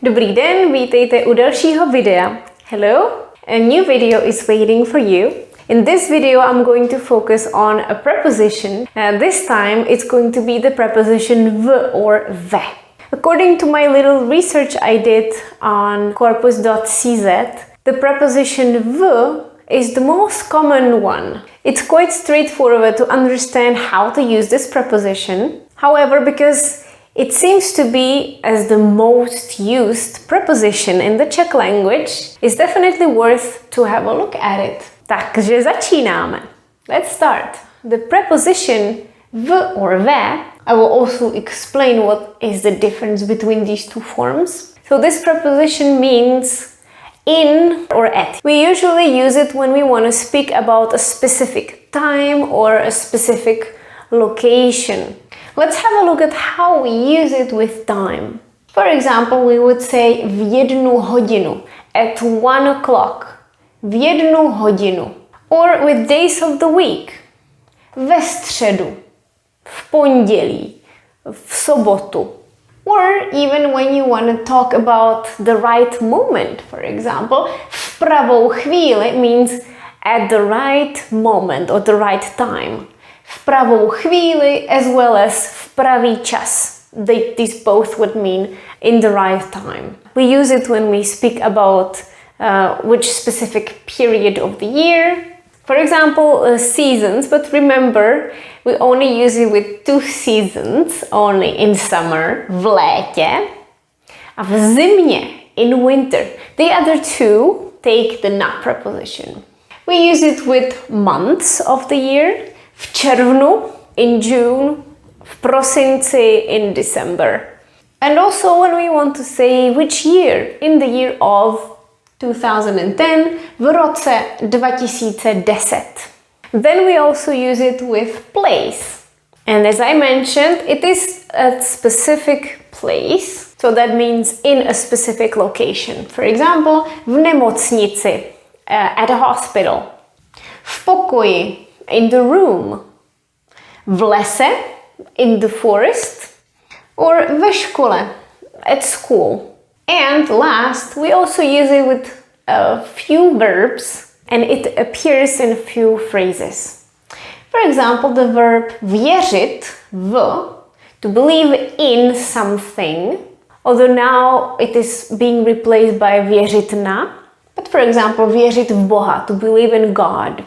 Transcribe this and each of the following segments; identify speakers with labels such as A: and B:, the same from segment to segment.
A: Dobrý den, vítejte u dalšího videa. Hello, a new video is waiting for you. In this video, I'm going to focus on a preposition. This time, it's going to be the preposition v or ve. According to my little research I did on corpus.cz, the preposition v is the most common one. It's quite straightforward to understand how to use this preposition. However, because it seems to be as the most used preposition in the Czech language, it's definitely worth to have a look at it. Takže začínáme. Let's start. The preposition v or ve, I will also explain what is the difference between these two forms. So this preposition means in or at. We usually use it when we want to speak about a specific time or a specific location. Let's have a look at how we use it with time. For example, we would say v jednu hodinu, at 1 o'clock, v jednu hodinu. Or with days of the week, ve středu, v pondělí, v sobotu. Or even when you want to talk about the right moment, for example, v pravou chvíli means at the right moment or the right time. V pravou chvíli as well as v pravý čas. These both would mean in the right time. We use it when we speak about which specific period of the year. For example, seasons, but remember, we only use it with two seasons, only in summer, v létě, a v zimě, in winter. The other two take the na preposition. We use it with months of the year, v červnu, in June, v prosinci, in December. And also when we want to say which year, in the year of 2010, v roce 2010. Then we also use it with place. And as I mentioned, it is a specific place. So that means in a specific location. For example, v nemocnici, at a hospital. V pokoji, in the room. V lese, in the forest. Or ve škole, at school. And last, we also use it with a few verbs and it appears in a few phrases. For example, the verb věřit, v, to believe in something, although now it is being replaced by věřit na. But for example, věřit v Boha, to believe in God.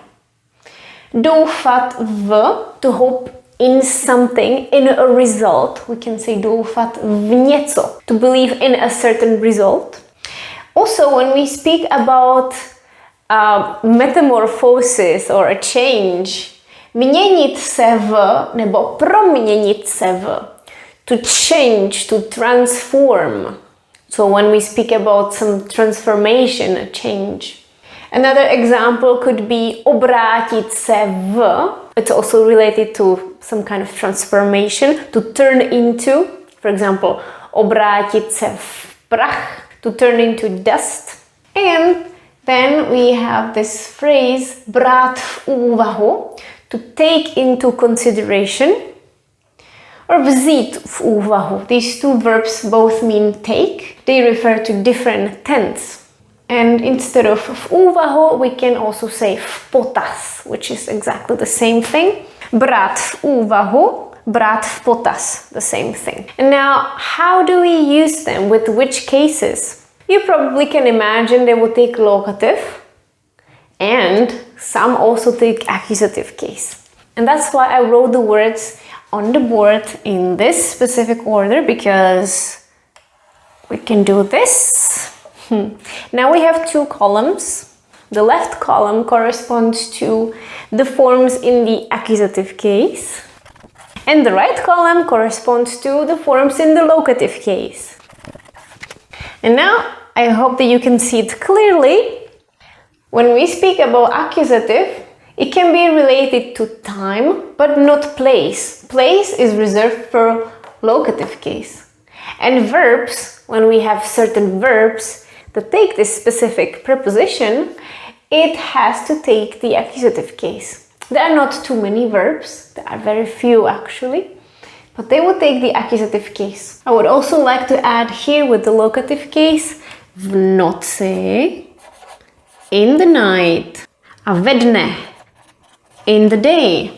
A: Doufat v, to hope in something, in a result. We can say doufat v něco, to believe in a certain result. Also, when we speak about metamorphosis or a change, měnit se v nebo proměnit se v, to change, to transform. So when we speak about some transformation, a change. Another example could be obrátit se v. It's also related to some kind of transformation, to turn into. For example, obrátit se v prach, to turn into dust. And then we have this phrase brát v úvahu, to take into consideration, or vzít v úvahu. These two verbs both mean take. They refer to different tense. And instead of v úvahu, we can also say v potaz, which is exactly the same thing. Brát v úvahu, brát v potaz, the same thing. And now, how do we use them? With which cases? You probably can imagine they will take locative, and some also take accusative case. And that's why I wrote the words on the board in this specific order, because we can do this. Now we have two columns. The left column corresponds to the forms in the accusative case, and the right column corresponds to the forms in the locative case. And now I hope that you can see it clearly. When we speak about accusative, it can be related to time, but not place. Place is reserved for locative case. And verbs, when we have certain verbs that take this specific preposition, it has to take the accusative case. There are not too many verbs, there are very few actually. but they would take the accusative case. I would also like to add here with the locative case v noci, in the night, a ve dne, in the day.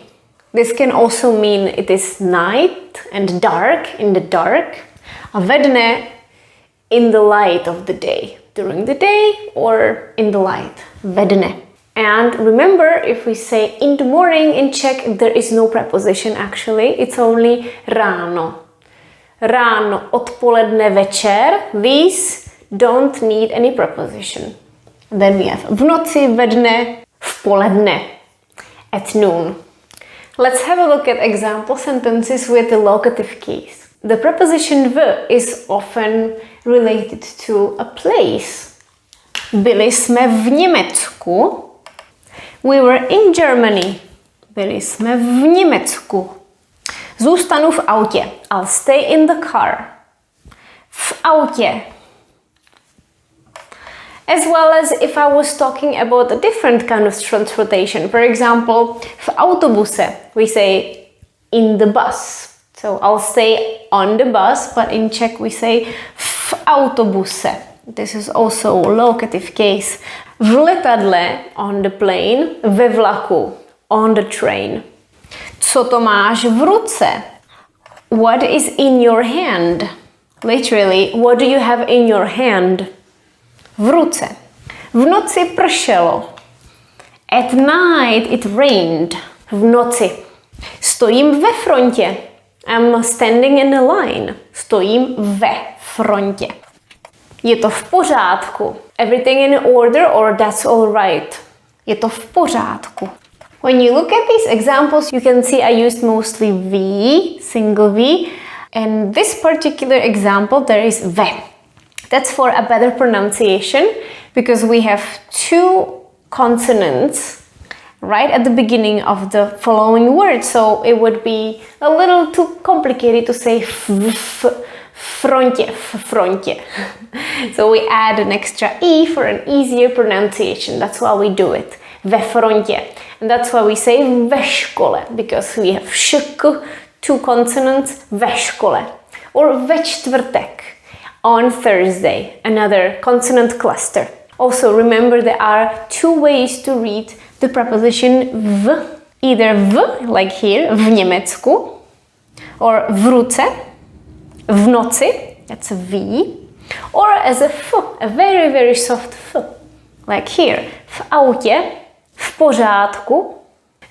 A: This can also mean it is night and dark, in the dark. A ve dne, in the light of the day, during the day or in the light, ve dne. And remember, if we say in the morning in Czech, there is no preposition actually, it's only ráno. Ráno, odpoledne, večer, these don't need any preposition. Then we have v noci, ve dne, v poledne, at noon. Let's have a look at example sentences with the locative case. The preposition v is often related to a place. Byli jsme v Německu. We were in Germany. Byli jsme v Německu. Zůstanu v autě. I'll stay in the car. V autě. As well as if I was talking about a different kind of transportation. For example, v autobuse, we say in the bus. So I'll stay on the bus, but in Czech we say v autobuse. This is also locative case. V letadle, on the plane, ve vlaku, on the train. Co to máš v ruce? What is in your hand? Literally, what do you have in your hand? V ruce. V noci pršelo. At night it rained. V noci. Stojím ve frontě. I'm standing in a line. Stojím ve frontě. Je to v pořádku. Everything in order or that's all right. Je to v pořádku. When you look at these examples, you can see I used mostly V, single V. And this particular example, there is ve. That's for a better pronunciation because we have two consonants right at the beginning of the following word. So it would be a little too complicated to say frontě. So we add an extra E for an easier pronunciation. That's why we do it. Ve frontě. And that's why we say ve škole because we have šk, two consonants, ve škole. Or ve čtvrtek. On Thursday, another consonant cluster. Also remember there are two ways to read the preposition v. Either v, like here, v Německu, or v ruce, v noci, that's a V, or as a f, a very, very soft f, like here, v autě, v pořádku.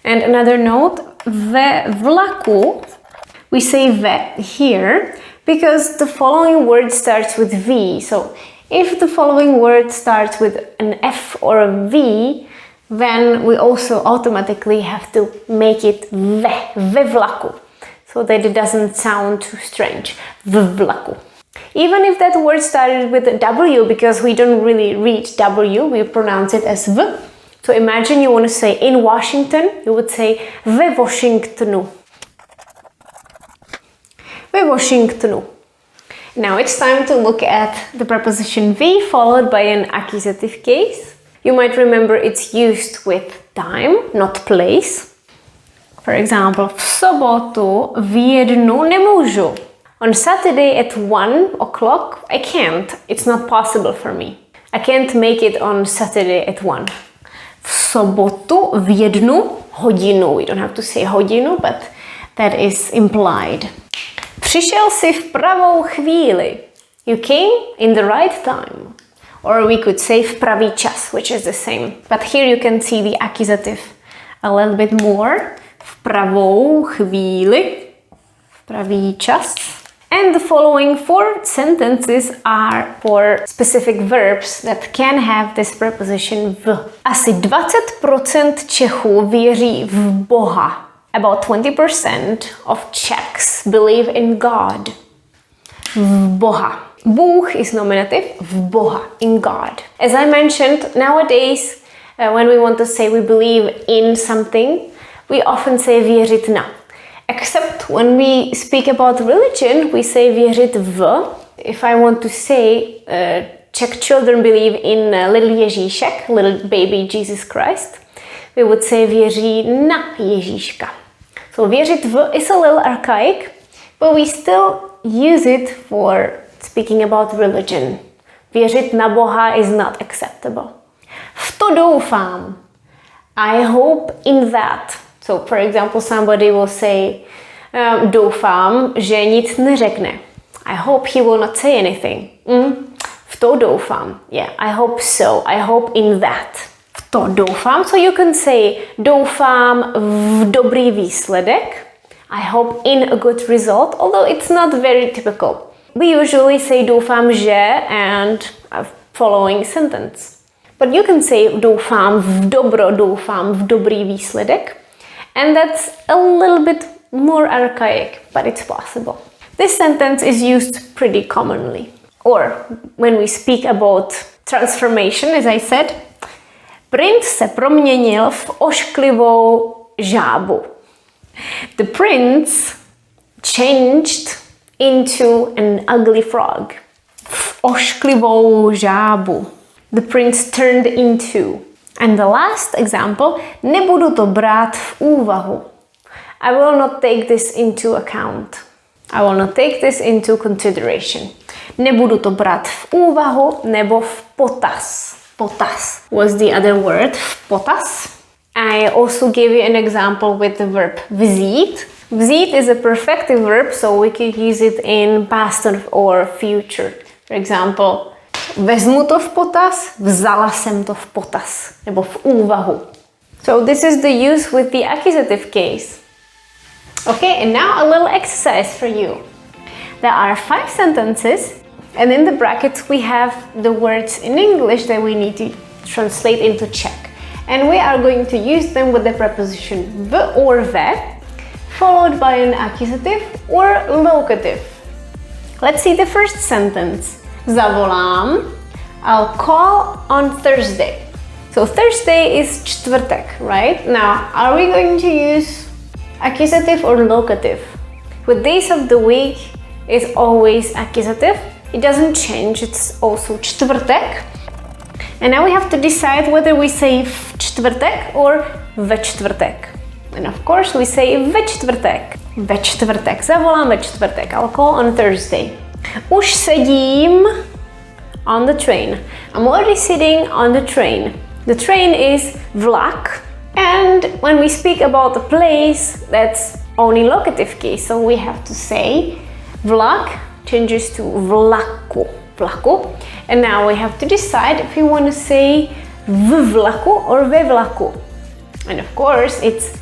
A: And another note, ve vlaku, we say ve here, because the following word starts with V. So if the following word starts with an F or a V, then we also automatically have to make it ve vlaku, so that it doesn't sound too strange. V vlaku. Even if that word started with a W, because we don't really read W, we pronounce it as V. So imagine you want to say in Washington, you would say ve Washingtonu. Ve Washingtonu. Now it's time to look at the preposition V followed by an accusative case. You might remember it's used with time, not place. For example, v sobotu v jednu nemůžu. On Saturday at 1 o'clock, I can't. It's not possible for me. I can't make it on Saturday at 1. V sobotu v jednu hodinu. We don't have to say hodinu, but that is implied. Přišel si v pravou chvíli. You came in the right time. Or we could say v pravý čas, which is the same. But here you can see the accusative a little bit more. V pravou chvíli. V pravý čas. And the following 4 sentences are for specific verbs that can have this preposition v. Asi 20% Čechů věří v Boha. About 20% of Czechs believe in God. V Boha. Bůh is nominative. V Boha. In God. As I mentioned, nowadays, when we want to say we believe in something, we often say věřit na. Except when we speak about religion, we say věřit v. If I want to say Czech children believe in little Ježíšek, little baby Jesus Christ, we would say věří na Ježíška. So věřit v is a little archaic but we still use it for speaking about religion. Věřit na Boha is not acceptable. V to doufám. I hope in that. So, for example, somebody will say, doufám, že nic neřekne. I hope he will not say anything. V to doufám. Yeah, I hope so. I hope in that. V to doufám. So you can say, doufám v dobrý výsledek. I hope in a good result, although it's not very typical. We usually say doufám že and a following sentence. But you can say doufám v dobro, doufám v dobrý výsledek. And that's a little bit more archaic, but it's possible. This sentence is used pretty commonly. Or when we speak about transformation, as I said, princ se proměnil v ošklivou žábu. The prince changed into an ugly frog. V ošklivou žábu. The prince turned into. And the last example, nebudu to brát v úvahu. I will not take this into account. I will not take this into consideration. Nebudu to brát v úvahu nebo v potaz. Potaz was the other word. V potaz. I also give you an example with the verb vzít. Vzít is a perfective verb, so we could use it in past or future. For example, vezmu to v potaz, vzala jsem to v potaz, nebo v úvahu. So this is the use with the accusative case. Okay, and now a little exercise for you. There are 5 sentences, and in the brackets we have the words in English that we need to translate into Czech. And we are going to use them with the preposition v or ve, followed by an accusative or locative. Let's see the first sentence. Zavolám. I'll call on Thursday. So Thursday is čtvrtek, right? Now, are we going to use accusative or locative? With days of the week is always accusative. It doesn't change, it's also čtvrtek. And now we have to decide whether we say v čtvrtek or ve čtvrtek. And of course we say ve čtvrtek. Ve čtvrtek. Zavolám ve čtvrtek. I'll call on Thursday. Už sedím on the train. I'm already sitting on the train. The train is vlak. And when we speak about the place, that's only locative case. So we have to say vlak changes to vlaku. Vlaku. And now we have to decide if we want to say v vlaku or ve vlaku. And of course it's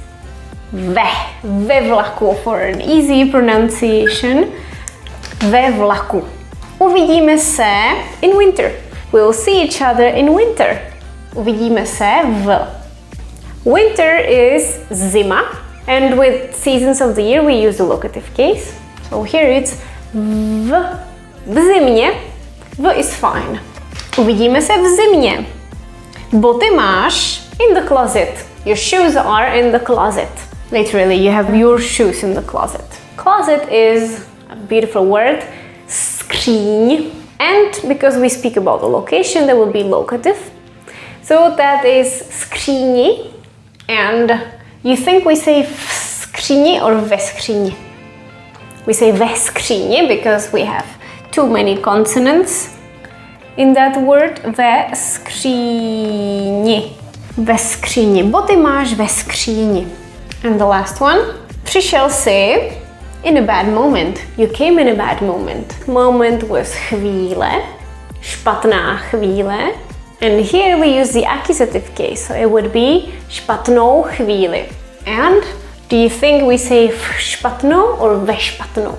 A: ve vlaku for an easy pronunciation. Ve vlaku. Uvidíme se in winter. We will see each other in winter. Uvidíme se v. Winter is zima, and with seasons of the year we use the locative case. So here it's v zimě. V is fine. Uvidíme se v zimě. Boty máš in the closet. Your shoes are in the closet. Literally, you have your shoes in the closet. Closet is a beautiful word. Skříň. And because we speak about the location, there will be locative. So that is skříni. And you think we say v skříni or ve skříni? We say ve skříni because we have too many consonants in that word. Ve skříni. Ve skříni. Boty máš ve skříni. And the last one. Přišel jsi in a bad moment. You came in a bad moment. Moment was chvíle. Špatná chvíle. And here we use the accusative case. So it would be špatnou chvíli. And do you think we say v špatnou or ve špatnou?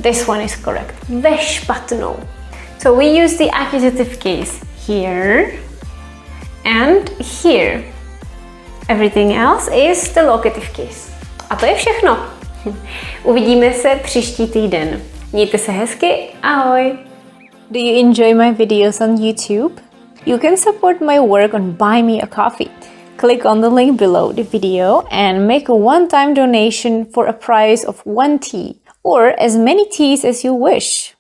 A: This one is correct. Ve špatnou. So we use the accusative case here and here. Everything else is the locative case. A to je všechno. Uvidíme se příští týden. Mějte se hezky. Ahoj. Do you enjoy my videos on YouTube? You can support my work on Buy Me a Coffee. Click on the link below the video and make a one-time donation for a price of 1 tea or as many teas as you wish.